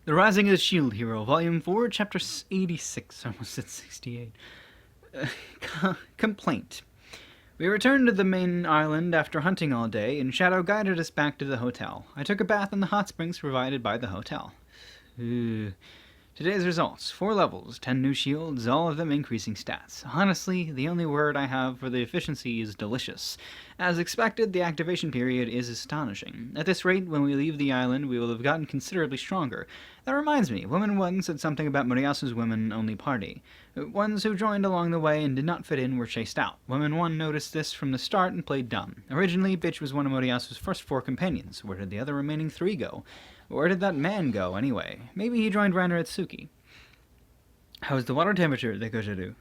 The Rising of the Shield Hero, Volume 4, Chapter 86. I almost said 68. Complaint. We returned to the main island after hunting all day, and Shadow guided us back to the hotel. I took a bath in the hot springs provided by the hotel. Today's results. 4 levels, 10 new shields, all of them increasing stats. Honestly, the only word I have for the efficiency is delicious. As expected, the activation period is astonishing. At this rate, when we leave the island, we will have gotten considerably stronger. That reminds me, Woman 1 said something about Moriyasu's women-only party. Ones who joined along the way and did not fit in were chased out. Woman 1 noticed this from the start and played dumb. Originally, Bitch was one of Moriyasu's first 4 companions. Where did the other remaining 3 go? Where did that man go, anyway? Maybe he joined Ren or Atsuki. How is the water temperature, Dekojaru?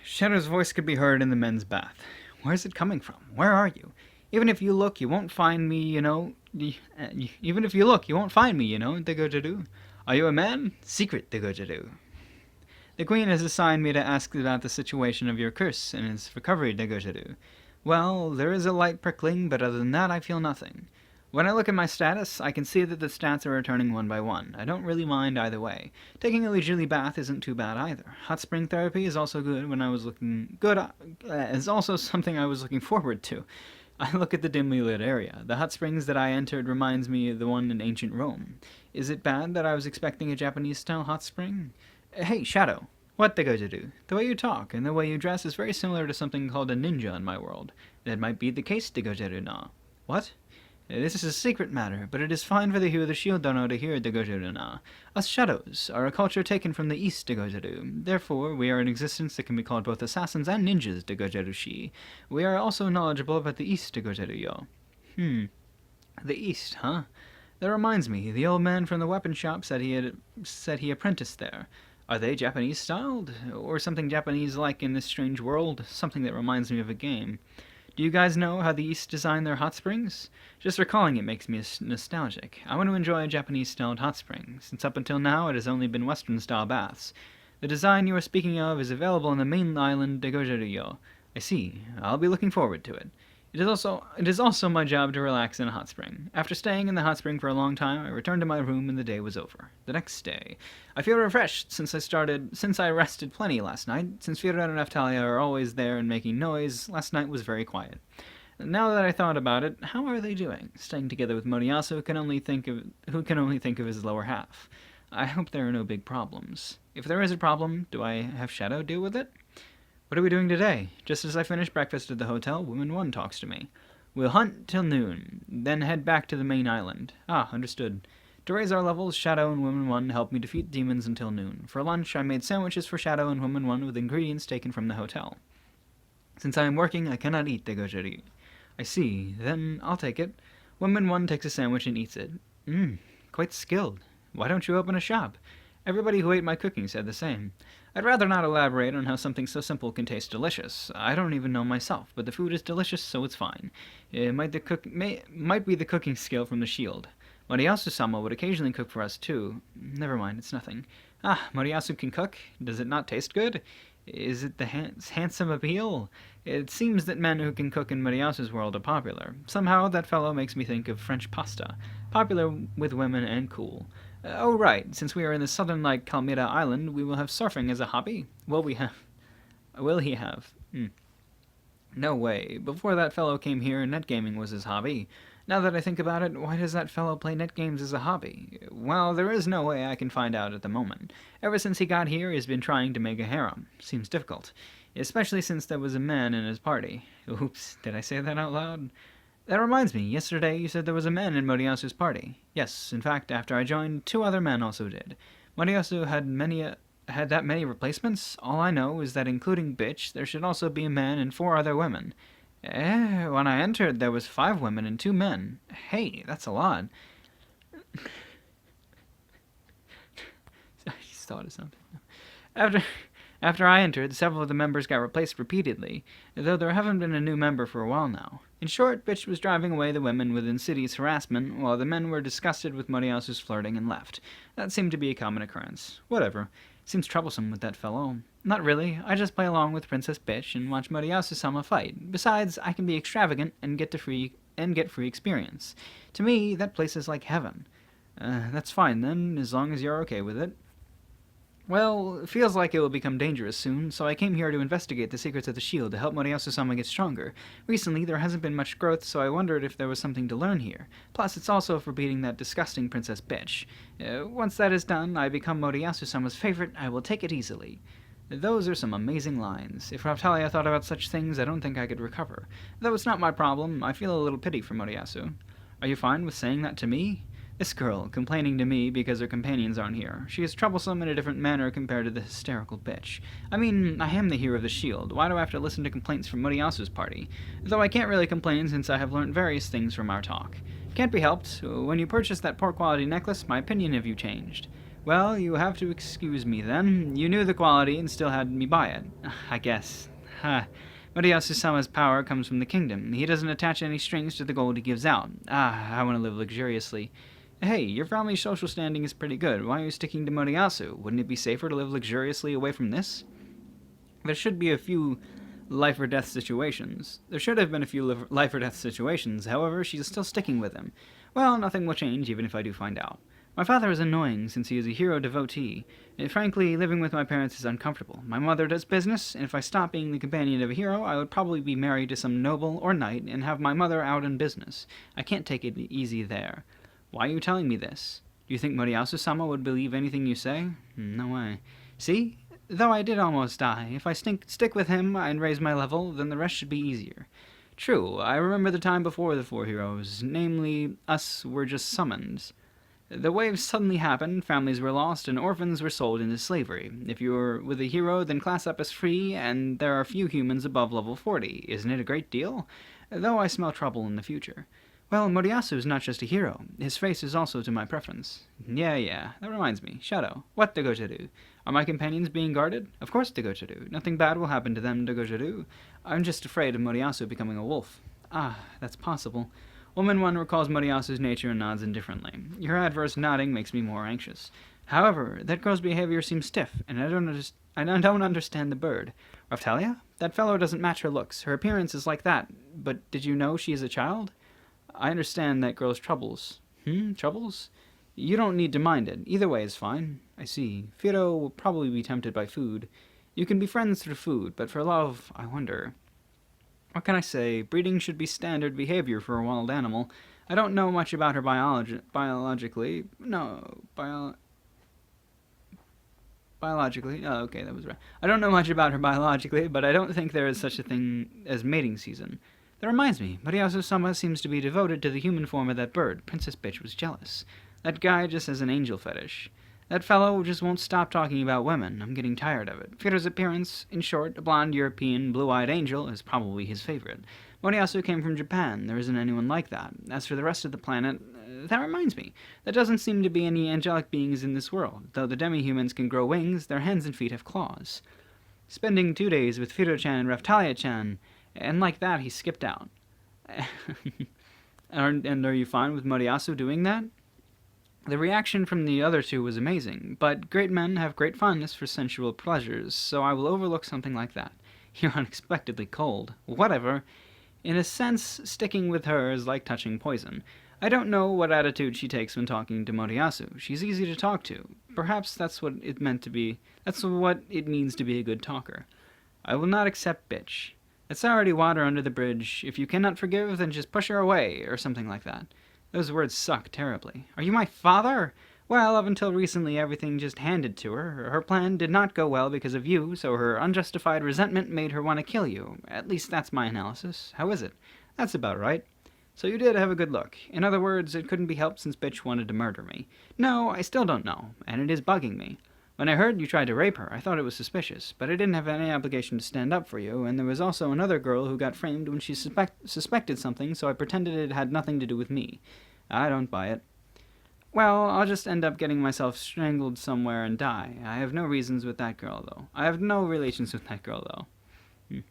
Shadow's voice could be heard in the men's bath. Where is it coming from? Where are you? Even if you look, you won't find me, Even if you look, you won't find me, Dekojaru. Are you a man? Secret, Dekojaru. The queen has assigned me to ask about the situation of your curse and its recovery, Dekojaru. Well, there is a light prickling, but other than that, I feel nothing. When I look at my status, I can see that the stats are returning one by one. I don't really mind either way. Taking a leisurely bath isn't too bad either. Hot spring therapy is also is also something I was looking forward to. I look at the dimly lit area. The hot springs that I entered reminds me of the one in ancient Rome. Is it bad that I was expecting a Japanese-style hot spring? Hey, Shadow. What, Dekojaru? The way you talk and the way you dress is very similar to something called a ninja in my world. That might be the case, Dekojaru-na. What? This is a secret matter, but it is fine for the Hero of the Shield Dono to hear, Dekojaru-na. Us Shadows are a culture taken from the East, Dekojaru. Therefore, we are an existence that can be called both assassins and ninjas, Dekojaru-shi. We are also knowledgeable about the East, Dekojaru-yo. The East, huh? That reminds me, the old man from the weapon shop said he apprenticed there. Are they Japanese-styled? Or something Japanese-like in this strange world? Something that reminds me of a game. Do you guys know how the East design their hot springs? Just recalling it makes me nostalgic. I want to enjoy a Japanese-styled hot spring, since up until now it has only been Western-style baths. The design you are speaking of is available on the main island, Dekojaru-yo. I see. I'll be looking forward to it. It is also my job to relax in a hot spring. After staying in the hot spring for a long time, I returned to my room and the day was over. The next day, I feel refreshed since I rested plenty last night. Since Fiora and Naftalia are always there and making noise, last night was very quiet. Now that I thought about it, how are they doing? Staying together with Moriyasu, who can only think of his lower half. I hope there are no big problems. If there is a problem, do I have Shadow deal with it? What are we doing today? Just as I finish breakfast at the hotel, Woman 1 talks to me. We'll hunt till noon, then head back to the main island. Ah, understood. To raise our levels, Shadow and Woman 1 helped me defeat demons until noon. For lunch, I made sandwiches for Shadow and Woman 1 with ingredients taken from the hotel. Since I am working, I cannot eat, Dekojaru. I see. Then I'll take it. Woman 1 takes a sandwich and eats it. Quite skilled. Why don't you open a shop? Everybody who ate my cooking said the same. I'd rather not elaborate on how something so simple can taste delicious. I don't even know myself, but the food is delicious, so it's fine. It might be the cooking skill from the shield. Moriyasu-sama would occasionally cook for us too. Never mind, it's nothing. Ah, Moriyasu can cook? Does it not taste good? Is it the handsome appeal? It seems that men who can cook in Moriyasu's world are popular. Somehow that fellow makes me think of French pasta. Popular with women and cool. Oh, right. Since we are in the southern like Calmira Island, we will have surfing as a hobby. Will he have? No way. Before that fellow came here, net gaming was his hobby. Now that I think about it, why does that fellow play net games as a hobby? Well, there is no way I can find out at the moment. Ever since he got here, he's been trying to make a harem. Seems difficult. Especially since there was a man in his party. Oops, did I say that out loud? That reminds me, yesterday you said there was a man in Moriyasu's party. Yes, in fact, after I joined, 2 other men also did. Moriyasu had that many replacements? All I know is that including Bitch, there should also be a man and 4 other women. When I entered, there was 5 women and 2 men. Hey, that's a lot. I just thought of something. After I entered, several of the members got replaced repeatedly, though there haven't been a new member for a while now. In short, Bitch was driving away the women with insidious harassment, while the men were disgusted with Moriyasu's flirting and left. That seemed to be a common occurrence. Whatever. Seems troublesome with that fellow. Not really. I just play along with Princess Bitch and watch Moriyasu-sama fight. Besides, I can be extravagant and get free experience. To me, that place is like heaven. That's fine then, as long as you're okay with it. Well, it feels like it will become dangerous soon, so I came here to investigate the secrets of the shield to help Moriyasu-sama get stronger. Recently, there hasn't been much growth, so I wondered if there was something to learn here. Plus, it's also for beating that disgusting princess bitch. Once that is done, I become Moriyasu-sama's favorite, I will take it easily. Those are some amazing lines. If Raphtalia thought about such things, I don't think I could recover. Though it's not my problem, I feel a little pity for Moriyasu. Are you fine with saying that to me? This girl, complaining to me because her companions aren't here. She is troublesome in a different manner compared to the hysterical bitch. I mean, I am the hero of the shield. Why do I have to listen to complaints from Muriyasu's party? Though I can't really complain since I have learnt various things from our talk. Can't be helped. When you purchased that poor quality necklace, my opinion of you changed. Well, you have to excuse me then. You knew the quality and still had me buy it. I guess. Ha. Moriyasu-sama's power comes from the kingdom. He doesn't attach any strings to the gold he gives out. I want to live luxuriously. Hey, your family's social standing is pretty good. Why are you sticking to Moriyasu? Wouldn't it be safer to live luxuriously away from this? There should be a few life or death situations. There should have been a few life or death situations, however, she is still sticking with him. Well, nothing will change even if I do find out. My father is annoying since he is a hero devotee. Frankly, living with my parents is uncomfortable. My mother does business, and if I stopped being the companion of a hero, I would probably be married to some noble or knight and have my mother out in business. I can't take it easy there. Why are you telling me this? Do you think Moriyasu-sama would believe anything you say? No way. See? Though I did almost die, if I stick with him and raise my level, then the rest should be easier. True, I remember the time before the four heroes, namely, us were just summons. The waves suddenly happened, families were lost, and orphans were sold into slavery. If you were with a hero, then class up is free, and there are few humans above level 40. Isn't it a great deal? Though I smell trouble in the future. Well, Moriyasu is not just a hero. His face is also to my preference. Yeah, that reminds me. Shadow, what Dogojaru? Are my companions being guarded? Of course Dogojaru. Nothing bad will happen to them, Dogojaru. I'm just afraid of Moriyasu becoming a wolf. That's possible. Woman 1 recalls Moriyasu's nature and nods indifferently. Your adverse nodding makes me more anxious. However, that girl's behavior seems stiff, and I don't understand the bird. Raphtalia? That fellow doesn't match her looks. Her appearance is like that. But did you know she is a child? I understand that girl's troubles. Troubles? You don't need to mind it. Either way is fine. I see. Firo will probably be tempted by food. You can be friends through food, but for love, I wonder. What can I say? Breeding should be standard behavior for a wild animal. I don't know much about her biologically. Biologically? Oh, okay, that was right. I don't know much about her biologically, but I don't think there is such a thing as mating season. That reminds me, Moriyasu-sama seems to be devoted to the human form of that bird. Princess Bitch was jealous. That guy just has an angel fetish. That fellow just won't stop talking about women. I'm getting tired of it. Firo's appearance, in short, a blonde European, blue-eyed angel, is probably his favorite. Moriyasu came from Japan. There isn't anyone like that. As for the rest of the planet, that reminds me. There doesn't seem to be any angelic beings in this world. Though the demi-humans can grow wings, their hands and feet have claws. Spending 2 days with Firo-chan and Raphtalia-chan, and like that, he skipped out. And are you fine with Moriyasu doing that? The reaction from the other two was amazing, but great men have great fondness for sensual pleasures, so I will overlook something like that. You're unexpectedly cold. Whatever. In a sense, sticking with her is like touching poison. I don't know what attitude she takes when talking to Moriyasu. She's easy to talk to. Perhaps that's what it meant to be. That's what it means to be a good talker. I will not accept bitch. It's already water under the bridge. If you cannot forgive, then just push her away, or something like that. Those words suck terribly. Are you my father? Well, up until recently, everything just handed to her. Her plan did not go well because of you, so her unjustified resentment made her want to kill you. At least that's my analysis. How is it? That's about right. So you did have a good look. In other words, it couldn't be helped since bitch wanted to murder me. No, I still don't know, and it is bugging me. When I heard you tried to rape her, I thought it was suspicious, but I didn't have any obligation to stand up for you, and there was also another girl who got framed when she suspected something, so I pretended it had nothing to do with me. I don't buy it. Well, I'll just end up getting myself strangled somewhere and die. I have no reasons with that girl, though. I have no relations with that girl, though.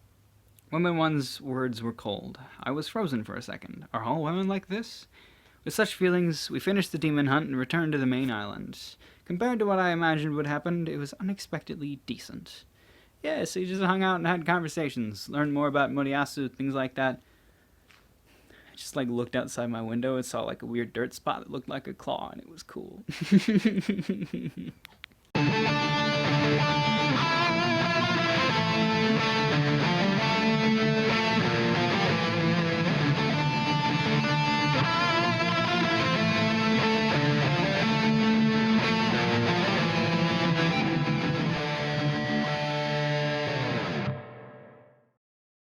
Woman One's words were cold. I was frozen for a second. Are all women like this? With such feelings, we finished the demon hunt and returned to the main island. Compared to what I imagined would happen, it was unexpectedly decent. Yes, we just hung out and had conversations, learned more about Moriyasu, things like that. just like looked outside my window and saw like a weird dirt spot that looked like a claw, and it was cool.